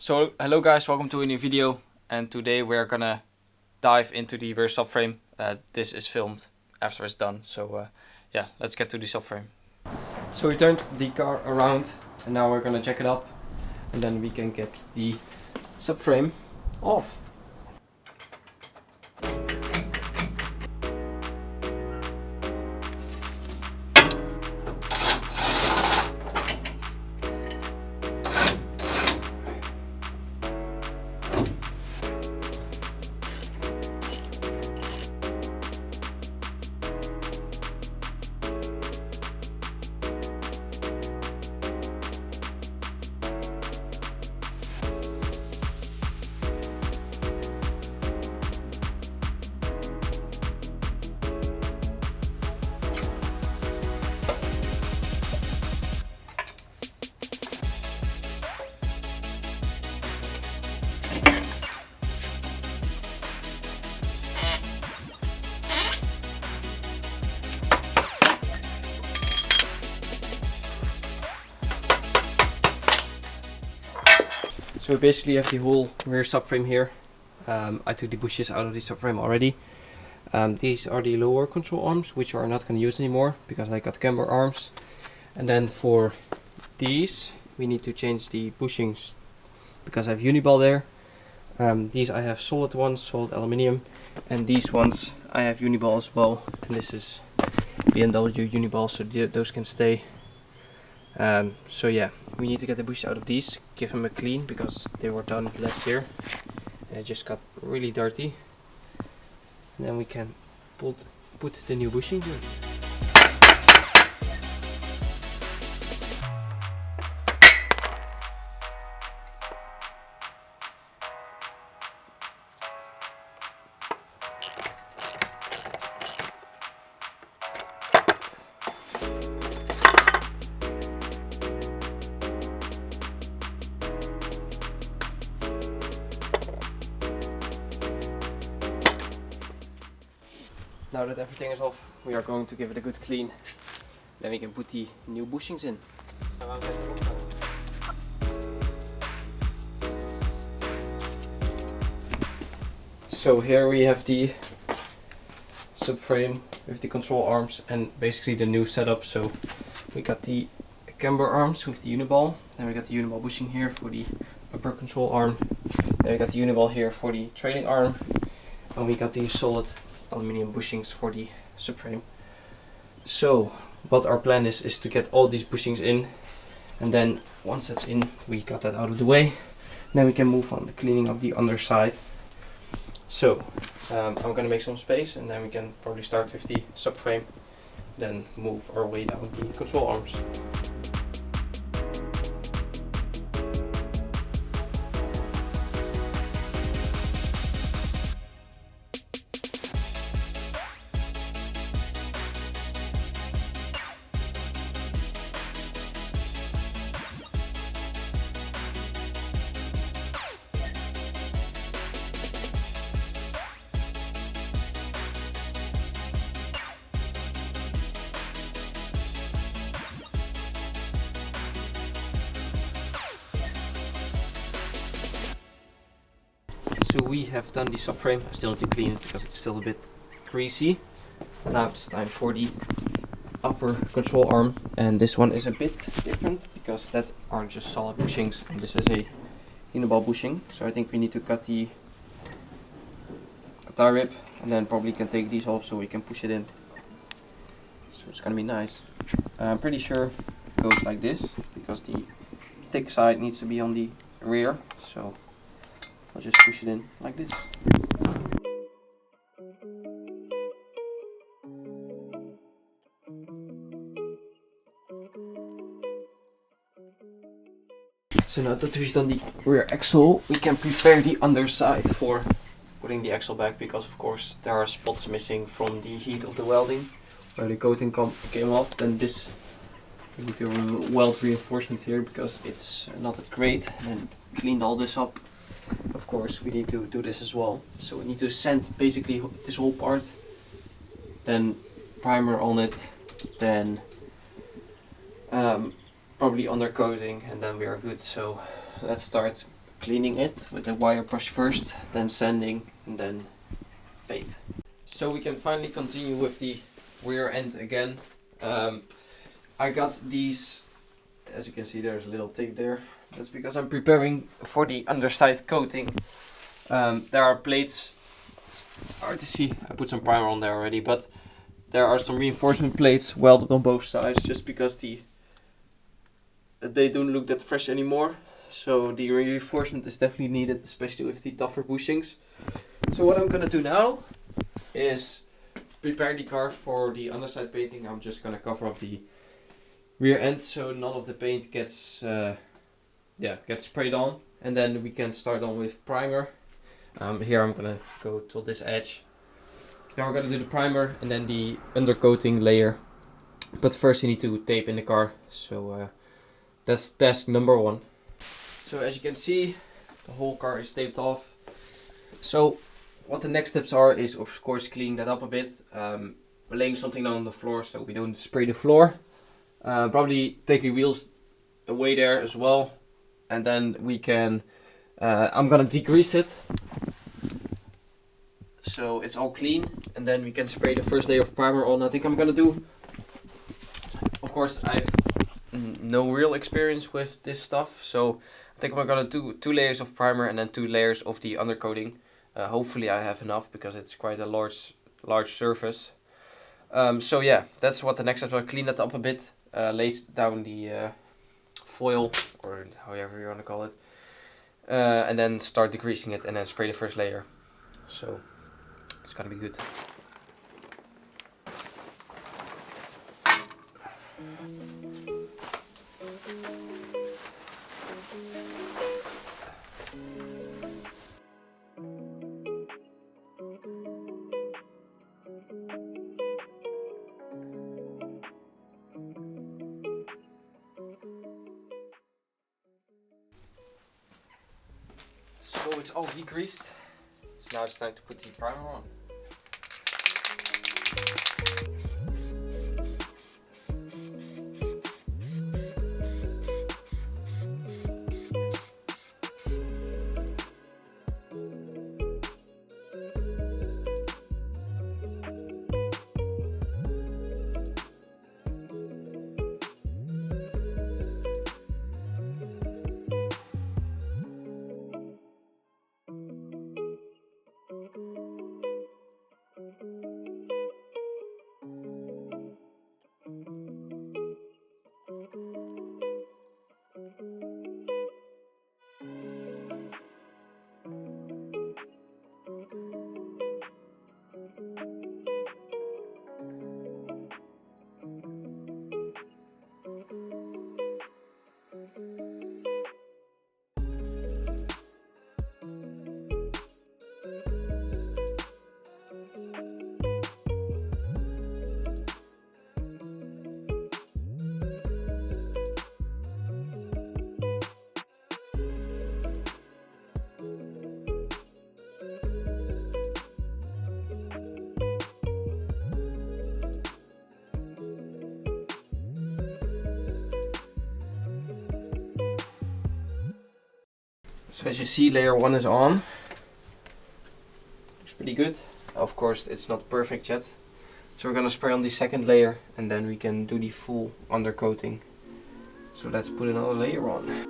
So hello guys, welcome to a new video, and today we're gonna dive into the rear subframe. This is filmed after it's done, so yeah, let's get to the subframe. So we turned the car around and now we're gonna jack it up and then we can get the subframe off. So we basically have the whole rear subframe here. I took the bushes out of the subframe already. These are the lower control arms, which we're not going to use anymore because I got camber arms. And then for these, we need to change the bushings because I have uniball there. These I have solid ones, solid aluminium, and these ones I have uniball as well. And this is BMW uniball, so those can stay. So yeah, we need to get the bushes out of these, give them a clean because they were done last year and it just got really dirty. And then we can put the new bushing in. Now that everything is off, we are going to give it a good clean. Then we can put the new bushings in. So here we have the subframe with the control arms and basically the new setup. So we got the camber arms with the uniball. Then we got the uniball bushing here for the upper control arm. Then we got the uniball here for the trailing arm. And we got the solid aluminium bushings for the subframe. So what our plan is to get all these bushings in, and then once that's in, we got that out of the way, then we can move on to cleaning up the underside. So I'm gonna make some space and then we can probably start with the subframe, then move our way down the control arms. So we have done the subframe. I still need to clean it because it's still a bit greasy. Now it's time for the upper control arm, and this one is a bit different because that are just solid bushings and this is a uniball bushing. So I think we need to cut the tie rib and then probably can take these off so we can push it in. So it's gonna be nice. I'm pretty sure it goes like this because the thick side needs to be on the rear. So I'll just push it in like this. So now that we've done the rear axle, we can prepare the underside for putting the axle back, because of course there are spots missing from the heat of the welding where the coating came off. Then this, we need to weld reinforcement here because it's not that great, and then cleaned all this up. Of course we need to do this as well, so we need to sand basically this whole part, then primer on it, then probably undercoating, and then we are good. So let's start cleaning it with a wire brush first, then sanding, and then paint. So we can finally continue with the rear end again. I got these, as you can see there's a little tape there. That's because I'm preparing for the underside coating. There are plates, it's hard to see, I put some primer on there already, but there are some reinforcement plates welded on both sides just because they don't look that fresh anymore. So the reinforcement is definitely needed, especially with the tougher bushings. So what I'm gonna do now is prepare the car for the underside painting. I'm just gonna cover up the rear end so none of the paint gets sprayed on, and then we can start on with primer. Here I'm gonna go to this edge. Then we're gonna do the primer and then the undercoating layer. But first you need to tape in the car. So that's task number 1. So as you can see, the whole car is taped off. So what the next steps are is of course cleaning that up a bit. We're laying something down on the floor so we don't spray the floor. Probably take the wheels away there as well. And then we can, I'm gonna degrease it. So it's all clean. And then we can spray the first layer of primer on. I think I'm gonna do, of course I've no real experience with this stuff. So I think we're gonna do 2 layers of primer and then 2 layers of the undercoating. Hopefully I have enough because it's quite a large surface. So yeah, that's what the next step is. I'll clean that up a bit, lay down the foil, or however you want to call it, and then start degreasing it and then spray the first layer. So it's gonna be good. So it's all degreased, so now it's time to put the primer on. So as you see, layer 1 is on. Looks pretty good. Of course it's not perfect yet. So we're gonna spray on the second layer and then we can do the full undercoating. So let's put another layer on.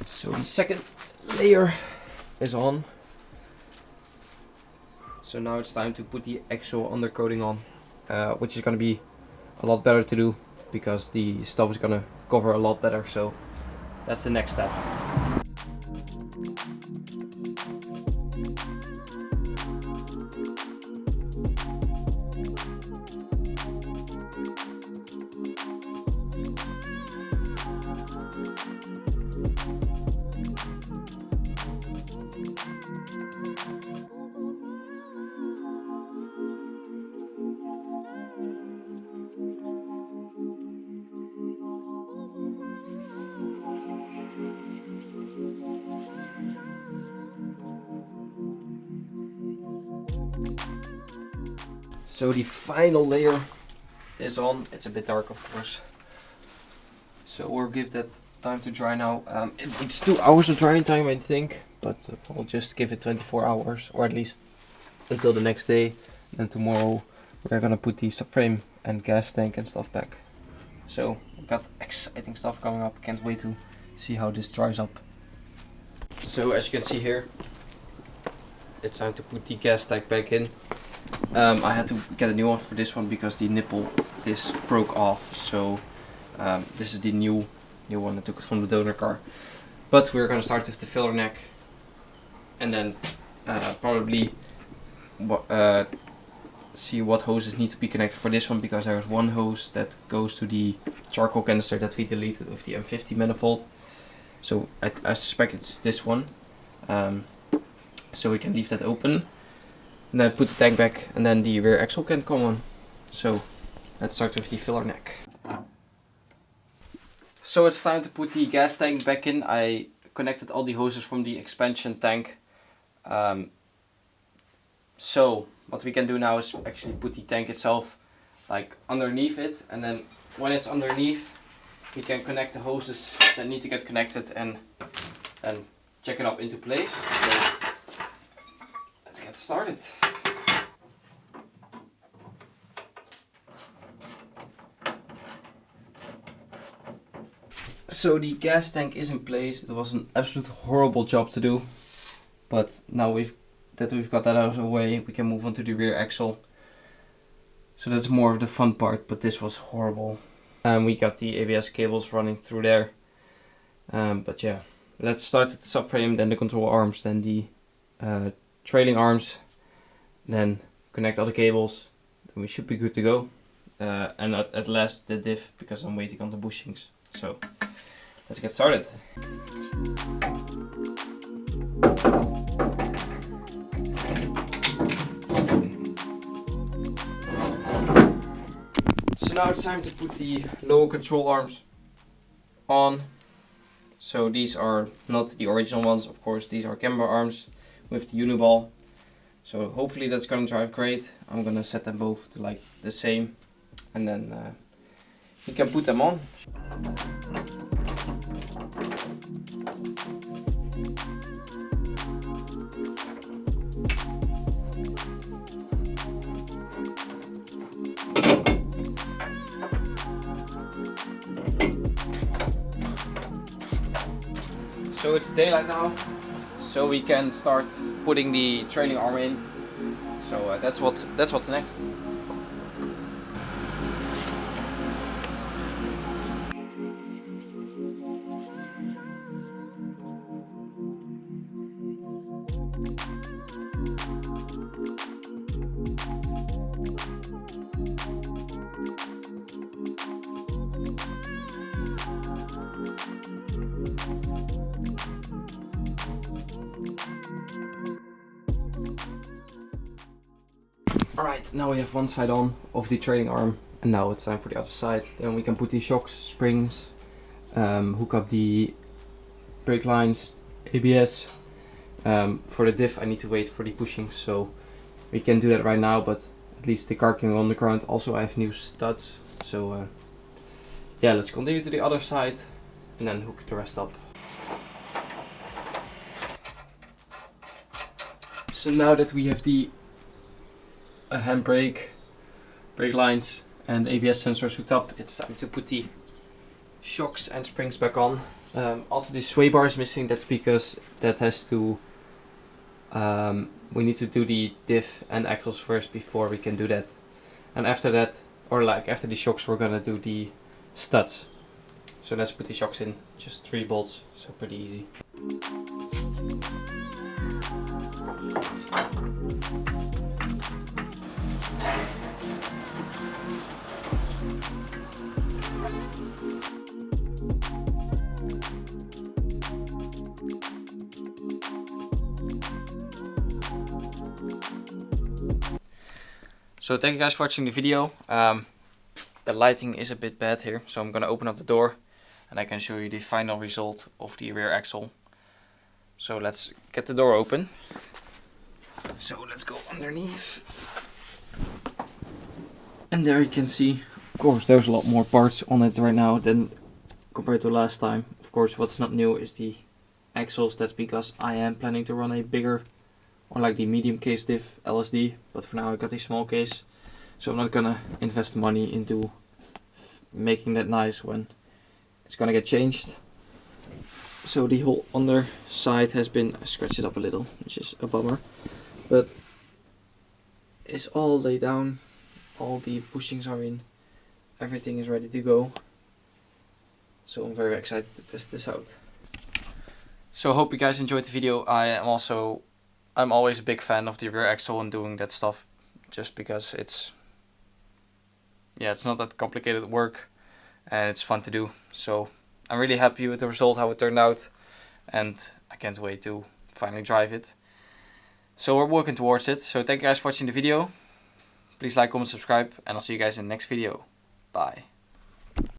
So the second layer is on. So now it's time to put the actual undercoating on, which is going to be a lot better to do because the stuff is going to cover a lot better. So that's the next step. So the final layer is on. It's a bit dark, of course. So we'll give that time to dry now. It needs 2 hours of drying time, I think, but we'll just give it 24 hours, or at least until the next day. And tomorrow we're gonna put the subframe and gas tank and stuff back. So we've got exciting stuff coming up. Can't wait to see how this dries up. So as you can see here, it's time to put the gas tank back in. I had to get a new one for this one because the nipple of this broke off. So this is the new one. I took it from the donor car. But we're gonna start with the filler neck, and then probably see what hoses need to be connected for this one, because there's one hose that goes to the charcoal canister that we deleted with the M50 manifold. So I suspect it's this one. So we can leave that open, and then put the tank back, and then the rear axle can come on. So let's start with the filler neck. So it's time to put the gas tank back in. I connected all the hoses from the expansion tank. So what we can do now is actually put the tank itself like underneath it, and then when it's underneath we can connect the hoses that need to get connected and jack it up into place. So let's get started. So the gas tank is in place. It was an absolute horrible job to do, but now we've got that out of the way, we can move on to the rear axle. So that's more of the fun part, but this was horrible. And we got the ABS cables running through there. But yeah, let's start with the subframe, then the control arms, then the trailing arms, then connect all the cables. Then we should be good to go. And at last the diff, because I'm waiting on the bushings. So let's get started. So now it's time to put the lower control arms on. So these are not the original ones, of course. These are camber arms with the uniball. So hopefully that's gonna drive great. I'm gonna set them both to like the same, and then we can put them on. So it's daylight now, so we can start putting the trailing arm in. So that's what's next. Alright, now we have one side on of the trailing arm, and now it's time for the other side. Then we can put the shocks, springs, hook up the brake lines, ABS. For the diff I need to wait for the bushings, so we can do that right now, but at least the car can go on the ground. Also I have new studs, so yeah, let's continue to the other side and then hook the rest up. So now that we have the handbrake, brake lines and ABS sensors hooked up, it's time to put the shocks and springs back on. Also the sway bar is missing. That's because that has to we need to do the diff and axles first before we can do that, and after that, or like after the shocks, we're gonna do the studs. So let's put the shocks in, just 3 bolts, so pretty easy. So thank you guys for watching the video. The lighting is a bit bad here, so I'm gonna open up the door and I can show you the final result of the rear axle. So let's get the door open. So let's go underneath. And there you can see, of course, there's a lot more parts on it right now than compared to last time. Of course, what's not new is the axles. That's because I am planning to run a bigger, or like the medium case diff LSD, but for now I got a small case, so I'm not gonna invest money into making that nice when it's gonna get changed. So the whole underside has been scratched up a little, which is a bummer, but it's all laid down. All the bushings are in, everything is ready to go. So I'm very excited to test this out. So I hope you guys enjoyed the video. I'm always a big fan of the rear axle and doing that stuff, just because it's not that complicated work and it's fun to do. So I'm really happy with the result, how it turned out, and I can't wait to finally drive it. So we're working towards it. So thank you guys for watching the video. Please like, comment, subscribe, and I'll see you guys in the next video. Bye.